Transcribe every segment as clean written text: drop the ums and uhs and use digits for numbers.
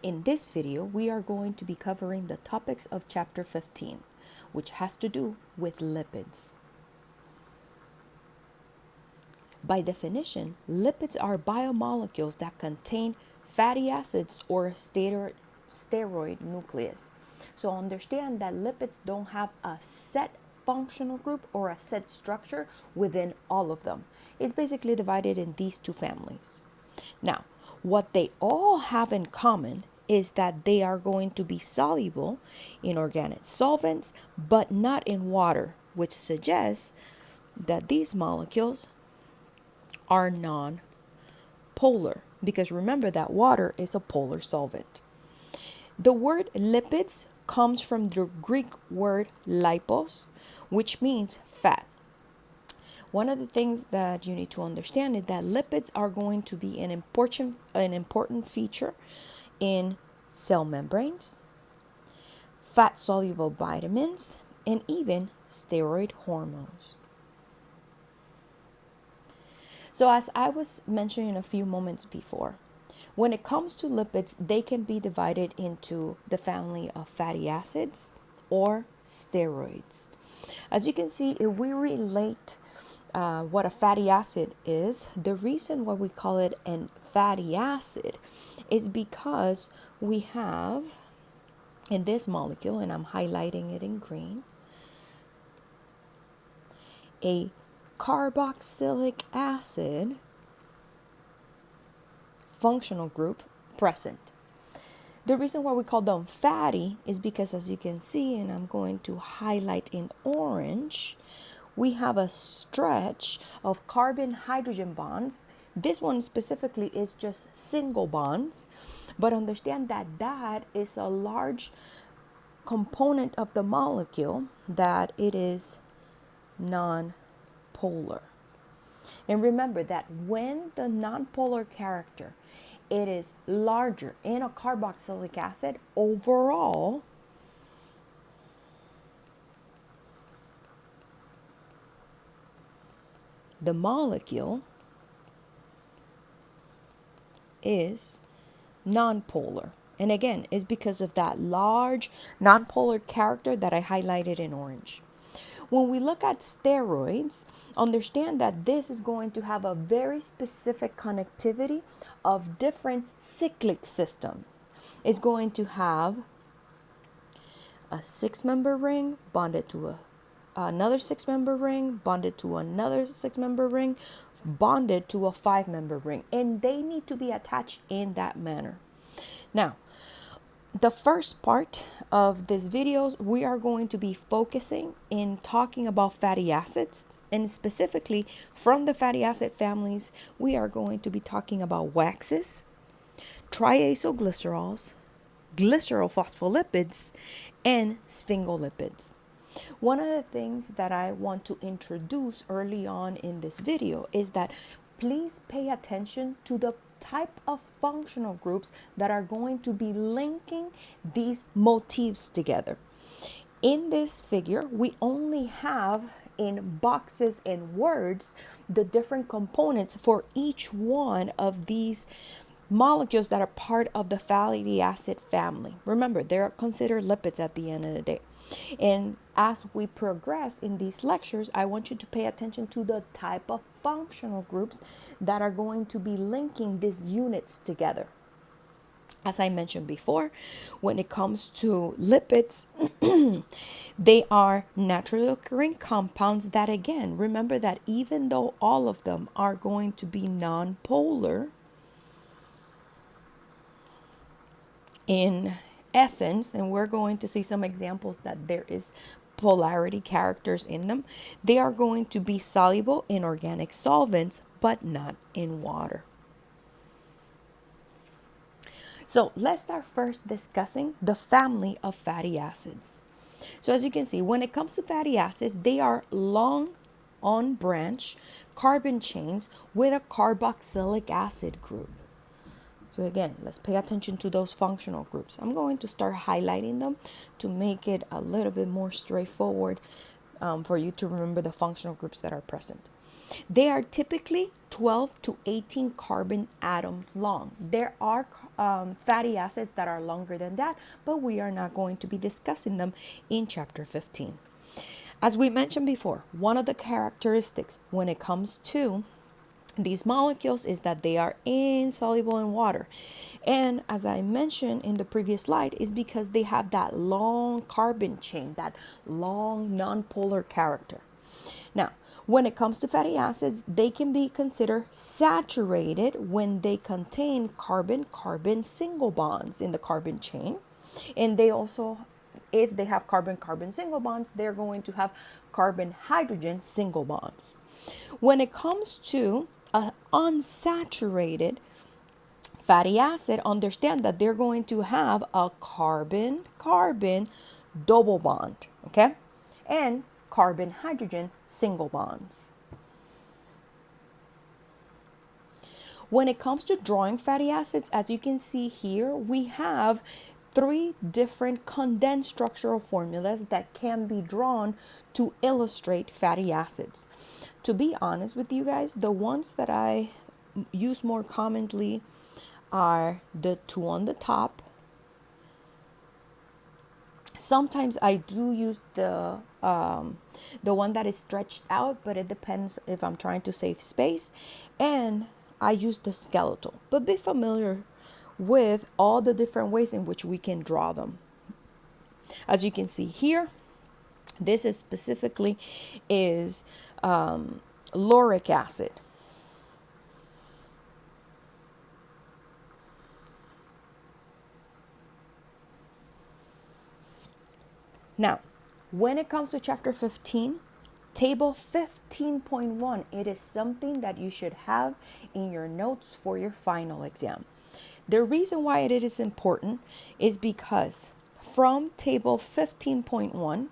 In this video, we are going to be covering the topics of Chapter 15, which has to do with lipids. By definition, lipids are biomolecules that contain fatty acids or steroid nucleus. So understand that lipids don't have a set functional group or a set structure within all of them. It's basically divided in these two families. Now, what they all have in common is that they are going to be soluble in organic solvents, but not in water, which suggests that these molecules are non-polar, because remember that water is a polar solvent. The word lipids comes from the Greek word lipos, which means fat. One of the things that you need to understand is that lipids are going to be an important feature in cell membranes, fat-soluble vitamins, and even steroid hormones. So as I was mentioning a few moments before, when it comes to lipids, they can be divided into the family of fatty acids or steroids. As you can see, if we relate what a fatty acid is, the reason why we call it a fatty acid is because we have in this molecule, and I'm highlighting it in green, a carboxylic acid functional group present. The reason why we call them fatty is because, as you can see, and I'm going to highlight in orange, we have a stretch of carbon-hydrogen bonds. This one specifically is just single bonds, but understand that that is a large component of the molecule, that it is non-polar. And remember that when the non-polar character, it is larger in a carboxylic acid, overall the molecule is non-polar. And again, it's because of that large non-polar character that I highlighted in orange. When we look at steroids, understand that this is going to have a very specific connectivity of different cyclic systems. It's going to have a 6-member ring bonded to another 6-member ring, bonded to another 6-member ring, bonded to a 5-member ring, and they need to be attached in that manner. Now, the first part of this video, we are going to be focusing in talking about fatty acids, and specifically from the fatty acid families, we are going to be talking about waxes, triacylglycerols, glycerophospholipids, and sphingolipids. One of the things that I want to introduce early on in this video is that please pay attention to the type of functional groups that are going to be linking these motifs together. In this figure, we only have in boxes and words the different components for each one of these molecules that are part of the fatty acid family. Remember, they're considered lipids at the end of the day. And as we progress in these lectures, I want you to pay attention to the type of functional groups that are going to be linking these units together. As I mentioned before, when it comes to lipids, they are naturally occurring compounds that, again, remember that even though all of them are going to be non-polar in essence, and we're going to see some examples that there is polarity characters in them, they are going to be soluble in organic solvents, but not in water. So let's start first discussing the family of fatty acids. So as you can see, when it comes to fatty acids, they are long on branch carbon chains with a carboxylic acid group. So again, let's pay attention to those functional groups. I'm going to start highlighting them to make it a little bit more straightforward for you to remember the functional groups that are present. They are typically 12 to 18 carbon atoms long. There are fatty acids that are longer than that, but we are not going to be discussing them in chapter 15. As we mentioned before, one of the characteristics when it comes to these molecules is that they are insoluble in water. And as I mentioned in the previous slide, is because they have that long carbon chain, that long non-polar character. Now, when it comes to fatty acids, they can be considered saturated when they contain carbon-carbon single bonds in the carbon chain. And they also, if they have carbon-carbon single bonds, they're going to have carbon-hydrogen single bonds. When it comes to an unsaturated fatty acid, understand that they're going to have a carbon-carbon double bond, okay? And carbon-hydrogen single bonds. When it comes to drawing fatty acids, as you can see here, we have 3 different condensed structural formulas that can be drawn to illustrate fatty acids. To be honest with you guys, the ones that I use more commonly are the 2 on the top. Sometimes I do use the one that is stretched out, but it depends if I'm trying to save space. And I use the skeletal. But be familiar with all the different ways in which we can draw them. As you can see here, this is specifically is lauric acid. Now, when it comes to chapter 15, table 15.1, it is something that you should have in your notes for your final exam. The reason why it is important is because from table 15.1,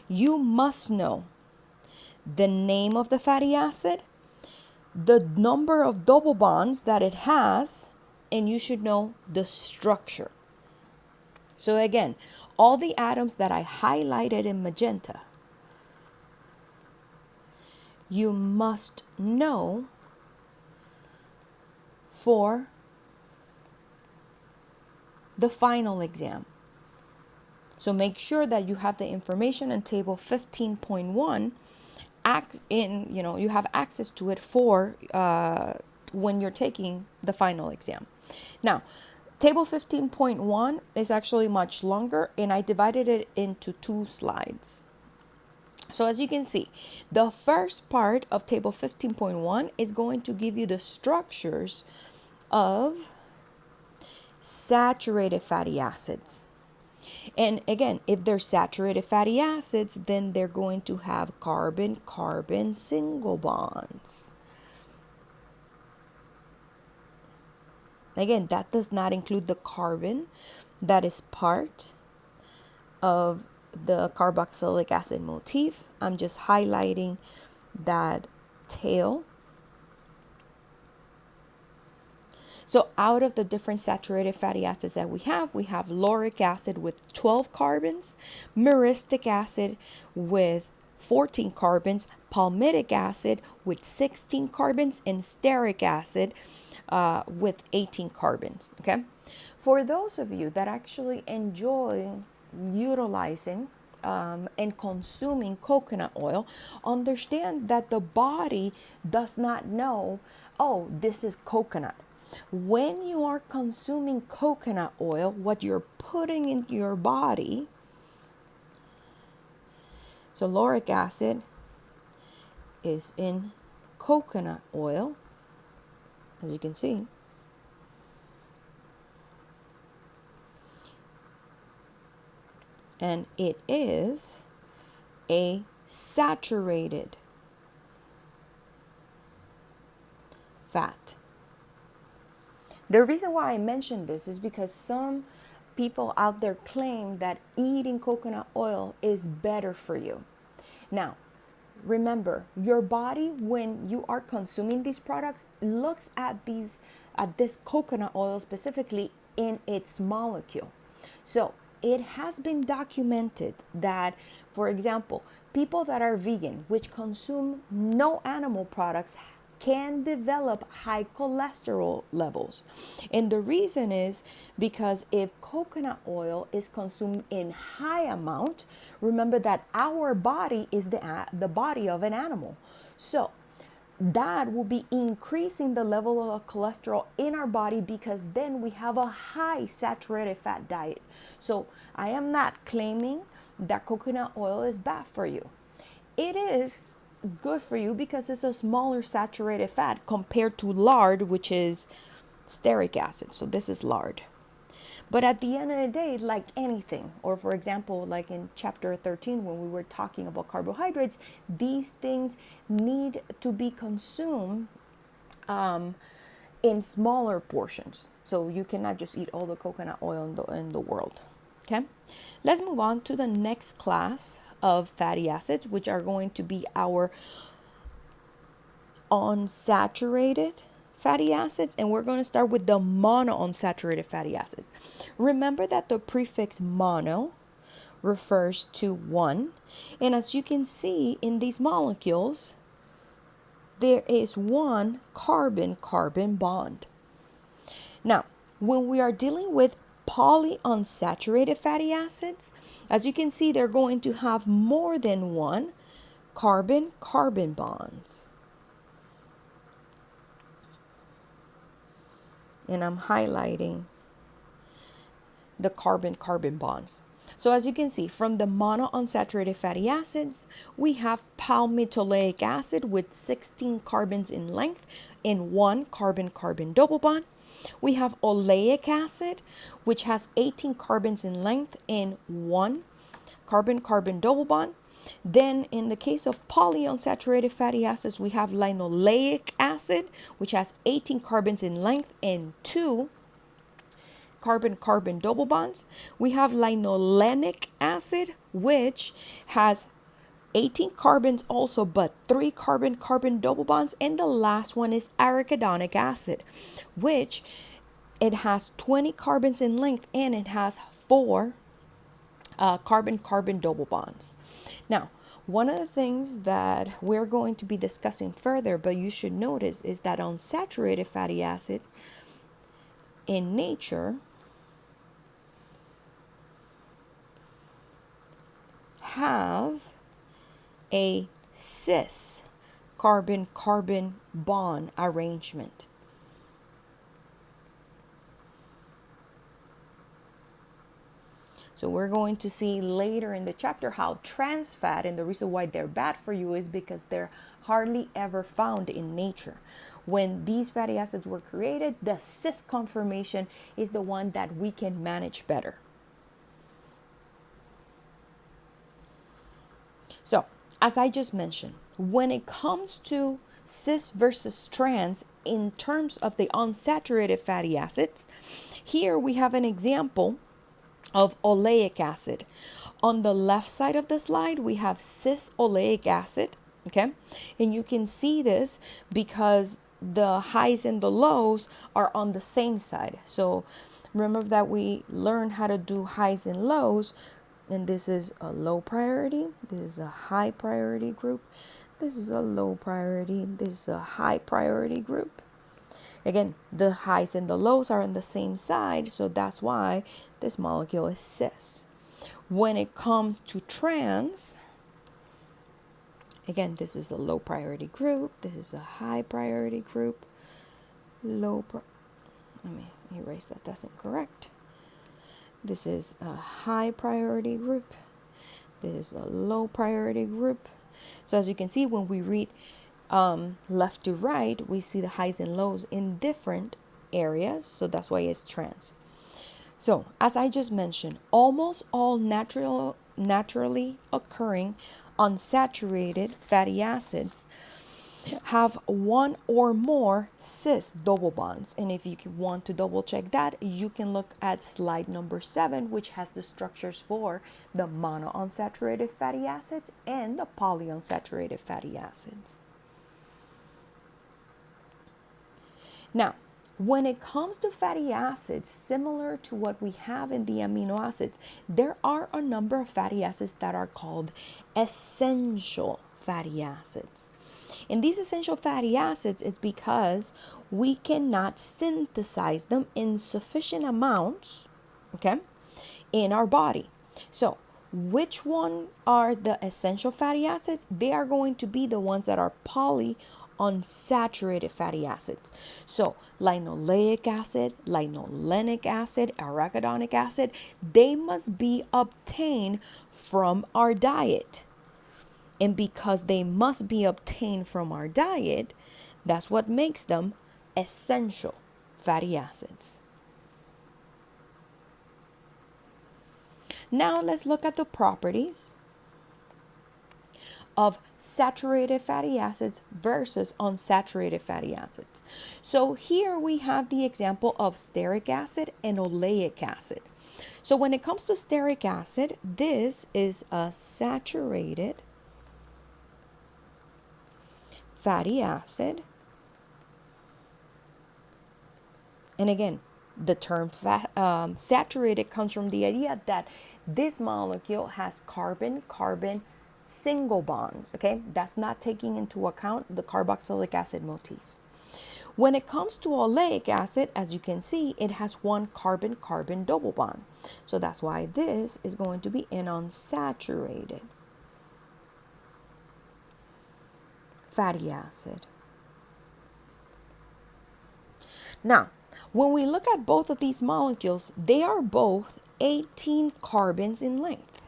you must know the name of the fatty acid, the number of double bonds that it has, and you should know the structure. So again, all the atoms that I highlighted in magenta, you must know for the final exam. So make sure that you have the information in table 15.1 you have access to it for when you're taking the final exam. Now, table 15.1 is actually much longer, and I divided it into 2 slides. So as you can see, the first part of table 15.1 is going to give you the structures of saturated fatty acids. And again, if they're saturated fatty acids, then they're going to have carbon-carbon single bonds. Again, that does not include the carbon that is part of the carboxylic acid motif. I'm just highlighting that tail. So out of the different saturated fatty acids that we have lauric acid with 12 carbons, myristic acid with 14 carbons, palmitic acid with 16 carbons, and stearic acid with 18 carbons. Okay, for those of you that actually enjoy utilizing and consuming coconut oil, understand that the body does not know, oh, this is coconut. When you are consuming coconut oil, what you're putting into your body, so lauric acid is in coconut oil, as you can see. And it is a saturated fat. The reason why I mentioned this is because some people out there claim that eating coconut oil is better for you. Now, remember, your body, when you are consuming these products, looks at this coconut oil specifically in its molecule. So it has been documented that, for example, People that are vegan, which consume no animal products, can develop high cholesterol levels. And the reason is because if coconut oil is consumed in high amount, remember that our body is the body of an animal. So that will be increasing the level of cholesterol in our body, because then we have a high saturated fat diet. So I am not claiming that coconut oil is bad for you. It is good for you because it's a smaller saturated fat compared to lard, which is stearic acid. So this is lard. But at the end of the day, like anything, or for example, like in chapter 13, when we were talking about carbohydrates, these things need to be consumed in smaller portions. So you cannot just eat all the coconut oil in the world. Okay, let's move on to the next class of fatty acids, which are going to be our unsaturated fatty acids, and we're going to start with the monounsaturated fatty acids. Remember that the prefix mono refers to one, and as you can see in these molecules, there is one carbon-carbon bond. Now, when we are dealing with polyunsaturated fatty acids, as you can see, they're going to have more than one carbon-carbon bonds. And I'm highlighting the carbon-carbon bonds. So as you can see, from the monounsaturated fatty acids, we have palmitoleic acid with 16 carbons in length and one carbon-carbon double bond. We have oleic acid, which has 18 carbons in length and one carbon-carbon double bond. Then in the case of polyunsaturated fatty acids, we have linoleic acid, which has 18 carbons in length and two carbon-carbon double bonds. We have linolenic acid, which has 18 carbons also, but three carbon-carbon double bonds. And the last one is arachidonic acid, which it has 20 carbons in length and it has four carbon-carbon double bonds. Now, one of the things that we're going to be discussing further, but you should notice, is that unsaturated fatty acid in nature have a cis carbon-carbon bond arrangement. So we're going to see later in the chapter how trans fat, and the reason why they're bad for you is because they're hardly ever found in nature. When these fatty acids were created, the cis conformation is the one that we can manage better. So, as I just mentioned, when it comes to cis versus trans in terms of the unsaturated fatty acids, here we have an example of oleic acid. On the left side of the slide, we have cis oleic acid, okay? And you can see this because the highs and the lows are on the same side. So remember that we learned how to do highs and lows, and this is a low priority, this is a high priority group, this is a low priority, this is a high priority group. Again, the highs and the lows are on the same side, so that's why this molecule is cis. When it comes to trans, again, this is a low priority group, this is a high priority group, let me erase that, that's incorrect. This is a high priority group, this is a low priority group. So as you can see, when we read left to right, we see the highs and lows in different areas, so that's why it's trans. So as I just mentioned, almost all naturally occurring unsaturated fatty acids have one or more cis double bonds, and if you want to double check that, you can look at slide number 7, which has the structures for the monounsaturated fatty acids and the polyunsaturated fatty acids. Now, When it comes to fatty acids, similar to what we have in the amino acids, there are a number of fatty acids that are called essential fatty acids. And these essential fatty acids, it's because we cannot synthesize them in sufficient amounts, okay, in our body. So, which one are the essential fatty acids? They are going to be the ones that are polyunsaturated fatty acids. So, linoleic acid, linolenic acid, arachidonic acid, they must be obtained from our diet. And because they must be obtained from our diet, that's what makes them essential fatty acids. Now let's look at the properties of saturated fatty acids versus unsaturated fatty acids. So here we have the example of stearic acid and oleic acid. So when it comes to stearic acid, this is a saturated fatty acid. And again, the term saturated comes from the idea that this molecule has carbon-carbon single bonds, okay? That's not taking into account the carboxylic acid motif. When it comes to oleic acid, as you can see, it has one carbon-carbon double bond. So that's why this is going to be an unsaturated fatty acid. Now, when we look at both of these molecules, they are both 18 carbons in length.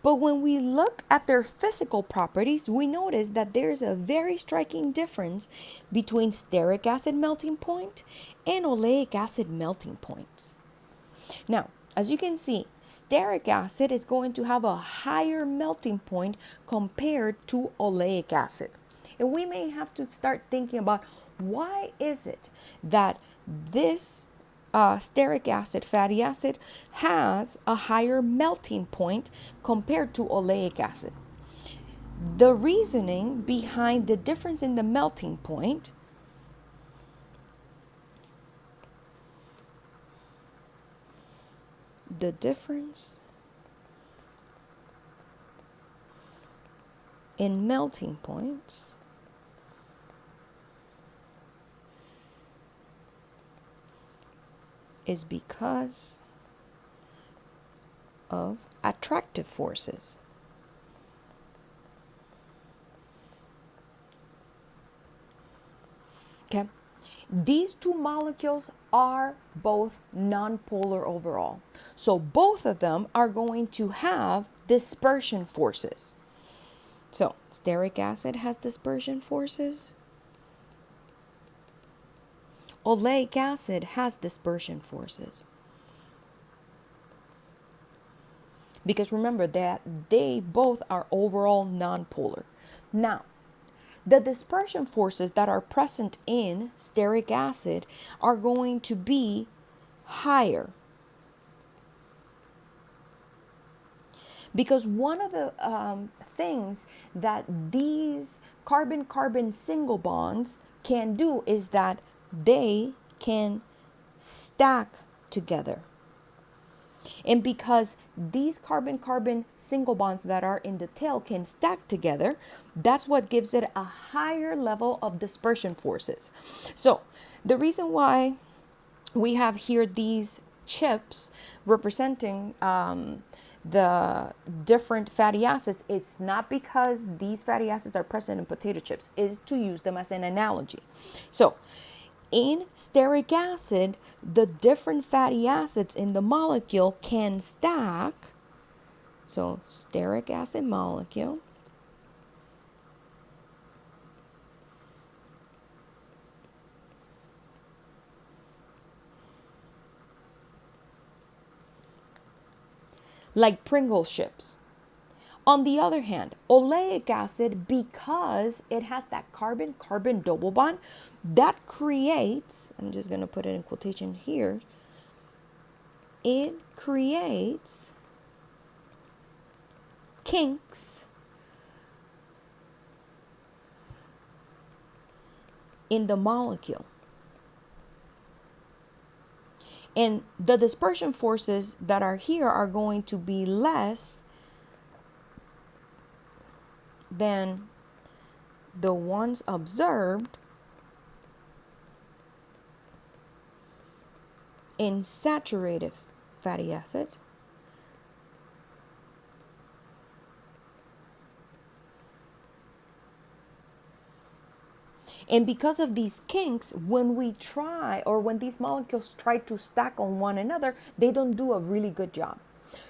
But when we look at their physical properties, we notice that there's a very striking difference between stearic acid melting point and oleic acid melting points. Now, as you can see, stearic acid is going to have a higher melting point compared to oleic acid. And we may have to start thinking about why is it that this stearic acid fatty acid has a higher melting point compared to oleic acid. The reasoning behind the difference in the melting point melting points is because of attractive forces. Okay, these two molecules are both nonpolar overall. So both of them are going to have dispersion forces. So stearic acid has dispersion forces. Oleic acid has dispersion forces. Because remember that they both are overall nonpolar. Now, the dispersion forces that are present in stearic acid are going to be higher. Because one of the things that these carbon-carbon single bonds can do is that they can stack together. And because these carbon-carbon single bonds that are in the tail can stack together, that's what gives it a higher level of dispersion forces. So the reason why we have here these chips representing the different fatty acids, it's not because these fatty acids are present in potato chips, is to use them as an analogy. So in stearic acid, the different fatty acids in the molecule can stack. So stearic acid molecule like Pringles chips. On the other hand, oleic acid, because it has that carbon-carbon double bond, that creates, I'm just going to put it in quotation here, it creates kinks in the molecule. And the dispersion forces that are here are going to be less than the ones observed in saturated fatty acid and because of these kinks, when we try or when these molecules try to stack on one another, they don't do a really good job.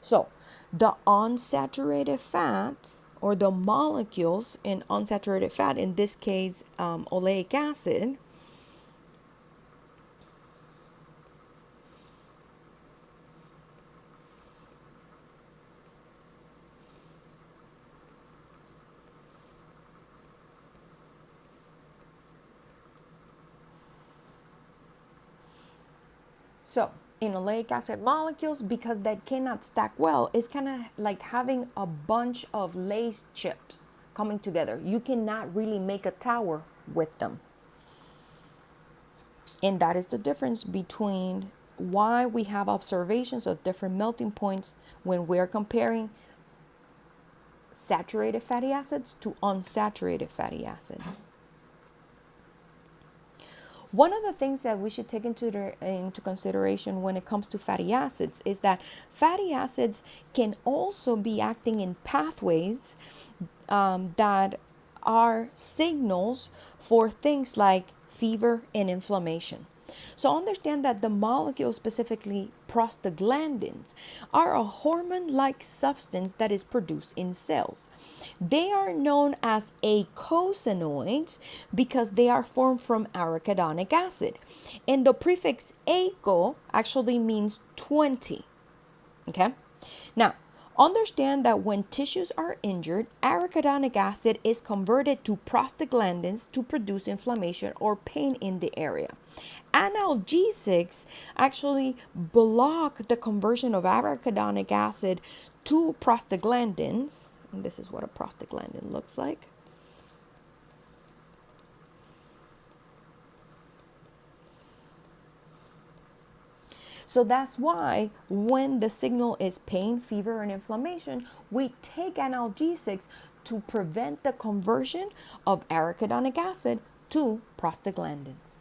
So the unsaturated fats or the molecules in unsaturated fat, in this case oleic acid, so in oleic acid molecules, because they cannot stack well, it's kind of like having a bunch of Lay's chips coming together. You cannot really make a tower with them. And that is the difference between why we have observations of different melting points when we're comparing saturated fatty acids to unsaturated fatty acids. One of the things that we should take into consideration when it comes to fatty acids is that fatty acids can also be acting in pathways that are signals for things like fever and inflammation. So understand that the molecules, specifically prostaglandins, are a hormone-like substance that is produced in cells. They are known as eicosanoids because they are formed from arachidonic acid. And the prefix eiko actually means 20. Okay? Now, understand that when tissues are injured, arachidonic acid is converted to prostaglandins to produce inflammation or pain in the area. Analgesics actually block the conversion of arachidonic acid to prostaglandins. And this is what a prostaglandin looks like. So that's why when the signal is pain, fever, and inflammation, we take analgesics to prevent the conversion of arachidonic acid to prostaglandins.